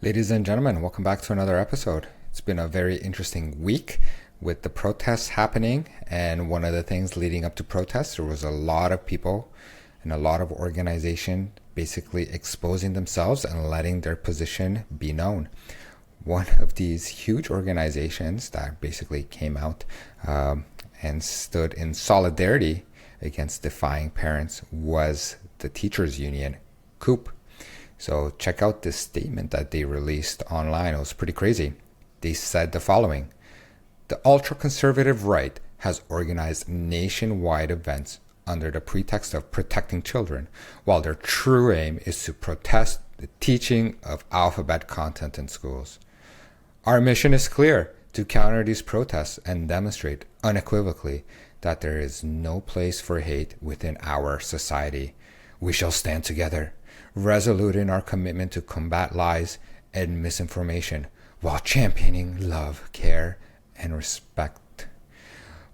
Ladies and gentlemen, welcome back to another episode. It's been a very interesting week with the protests happening, and one of the things leading up to protests, there was a lot of people and a lot of organization basically exposing themselves and letting their position be known. One of these huge organizations that basically came out and stood in solidarity against defying parents was the teachers union, CUPE. So check out this statement that they released online. It was pretty crazy. They said the following: the ultra-conservative right has organized nationwide events under the pretext of protecting children, while their true aim is to protest the teaching of alphabet content in schools. Our mission is clear: to counter these protests and demonstrate unequivocally that there is no place for hate within our society. We shall stand together, resolute in our commitment to combat lies and misinformation while championing love, care, and respect.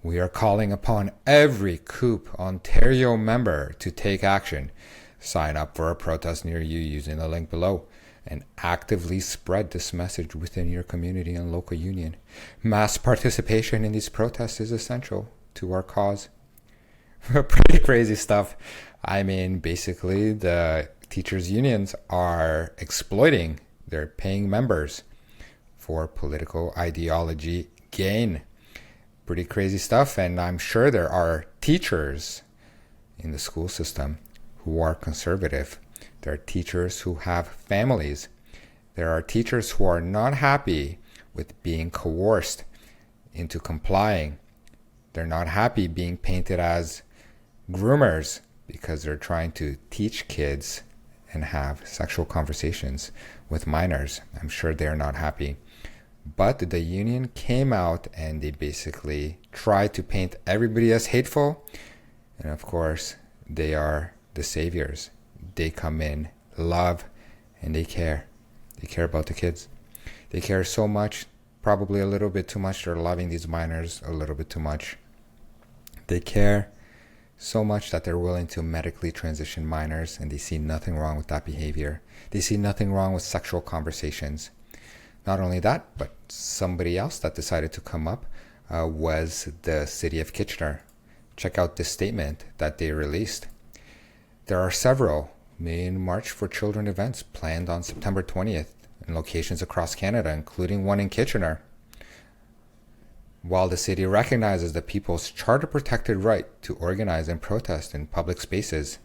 We are calling upon every CUPE Ontario member to take action. Sign up for a protest near you using the link below and actively spread this message within your community and local union. Mass participation in these protests is essential to our cause. Pretty crazy stuff. I mean, basically, the teachers' unions are exploiting their paying members for political ideology gain. Pretty crazy stuff, and I'm sure there are teachers in the school system who are conservative. There are teachers who have families. There are teachers who are not happy with being coerced into complying. They're not happy being painted as groomers because they're trying to teach kids and have sexual conversations with minors. I'm sure they're not happy. But the union came out and they basically tried to paint everybody as hateful. And of course, they are the saviors. They come in, love, and they care. They care about the kids. They care so much, probably a little bit too much. They're loving these minors a little bit too much. They care so much that they're willing to medically transition minors, and they see nothing wrong with that behavior. They see nothing wrong with sexual conversations. Not only that, but somebody else that decided to come up was the city of Kitchener. Check out this statement that they released. There are several main March for Children events planned on September 20th in locations across Canada, including one in Kitchener. While the city recognizes the people's charter-protected right to organize and protest in public spaces,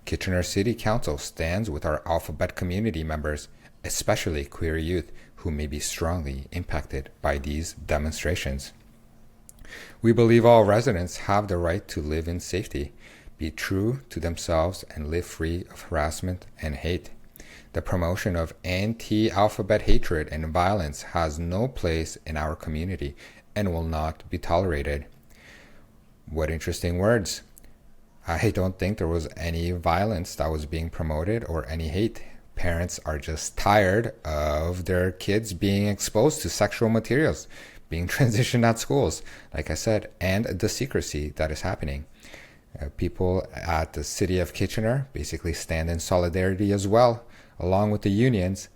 Kitchener City Council stands with our alphabet community members, especially queer youth, who may be strongly impacted by these demonstrations. We believe all residents have the right to live in safety, be true to themselves, and live free of harassment and hate. The promotion of anti-alphabet hatred and violence has no place in our community and will not be tolerated. What interesting words. I don't think there was any violence that was being promoted or any hate. Parents are just tired of their kids being exposed to sexual materials, being transitioned at schools, like I said, and the secrecy that is happening. People at the city of Kitchener basically stand in solidarity as well, along with the unions,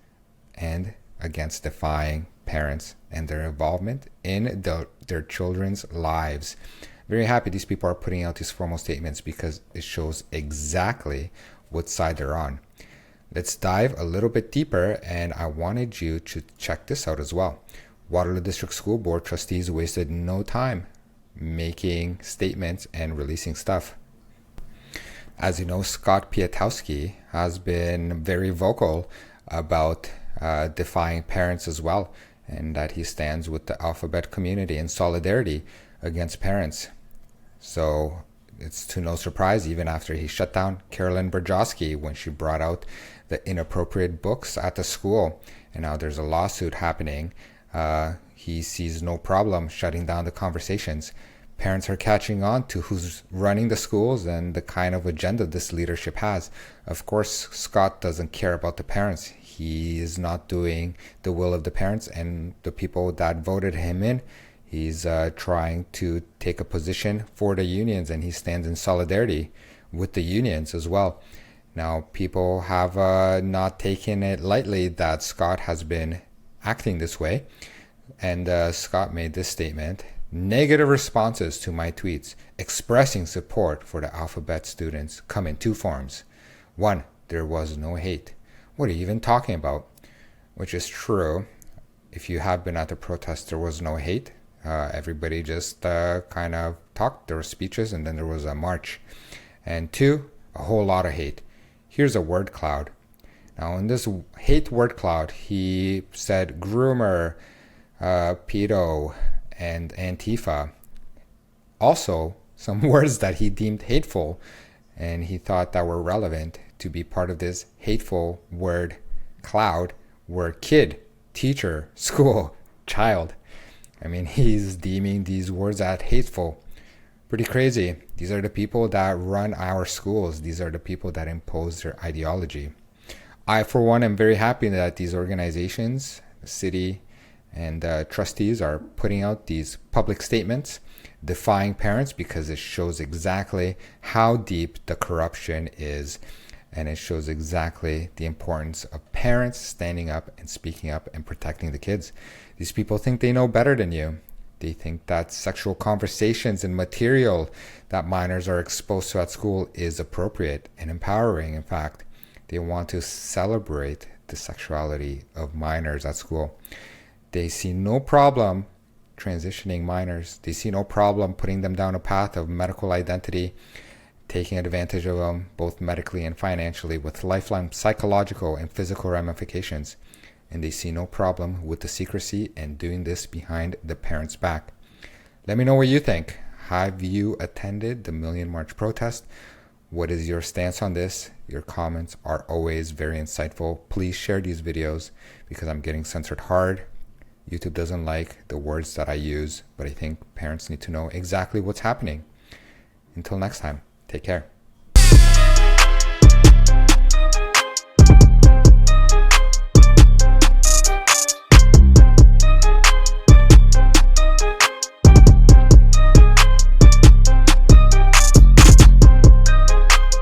and against defying parents and their involvement in their children's lives. Very happy these people are putting out these formal statements because it shows exactly what side they're on. Let's dive a little bit deeper, and I wanted you to check this out as well. Waterloo District School Board trustees wasted no time making statements and releasing stuff. As you know, Scott Piatkowski has been very vocal about defying parents as well, and that he stands with the alphabet community in solidarity against parents. So it's to no surprise, even after he shut down Carolyn Berjowski when she brought out the inappropriate books at the school, and now there's a lawsuit happening. He sees no problem shutting down the conversations. Parents are catching on to who's running the schools and the kind of agenda this leadership has. Of course, Scott doesn't care about the parents. He is not doing the will of the parents and the people that voted him in. He's trying to take a position for the unions, and he stands in solidarity with the unions as well. Now, people have not taken it lightly that Scott has been acting this way. And Scott made this statement: negative responses to my tweets expressing support for the alphabet students come in two forms. One, there was no hate. What are you even talking about? Which is true. If you have been at the protest, there was no hate. Everybody just kind of talked. There were speeches, and then there was a march. And two, a whole lot of hate. Here's a word cloud. Now, in this hate word cloud, he said groomer, pedo, and Antifa. Also, some words that he deemed hateful, and he thought that were relevant to be part of this hateful word cloud were kid, teacher, school, child. I mean, he's deeming these words as hateful. Pretty crazy. These are the people that run our schools. These are the people that impose their ideology. I, for one, am very happy that these organizations, the city, and trustees are putting out these public statements defying parents, because it shows exactly how deep the corruption is, and it shows exactly the importance of parents standing up and speaking up and protecting the kids. These people think they know better than you. They think that sexual conversations and material that minors are exposed to at school is appropriate and empowering. In fact, they want to celebrate the sexuality of minors at school. They see no problem transitioning minors. They see no problem putting them down a path of medical identity, taking advantage of them both medically and financially with lifelong psychological and physical ramifications. And they see no problem with the secrecy and doing this behind the parents' back. Let me know what you think. Have you attended the Million March protest? What is your stance on this? Your comments are always very insightful. Please share these videos because I'm getting censored hard. YouTube doesn't like the words that I use, but I think parents need to know exactly what's happening. Until next time, take care.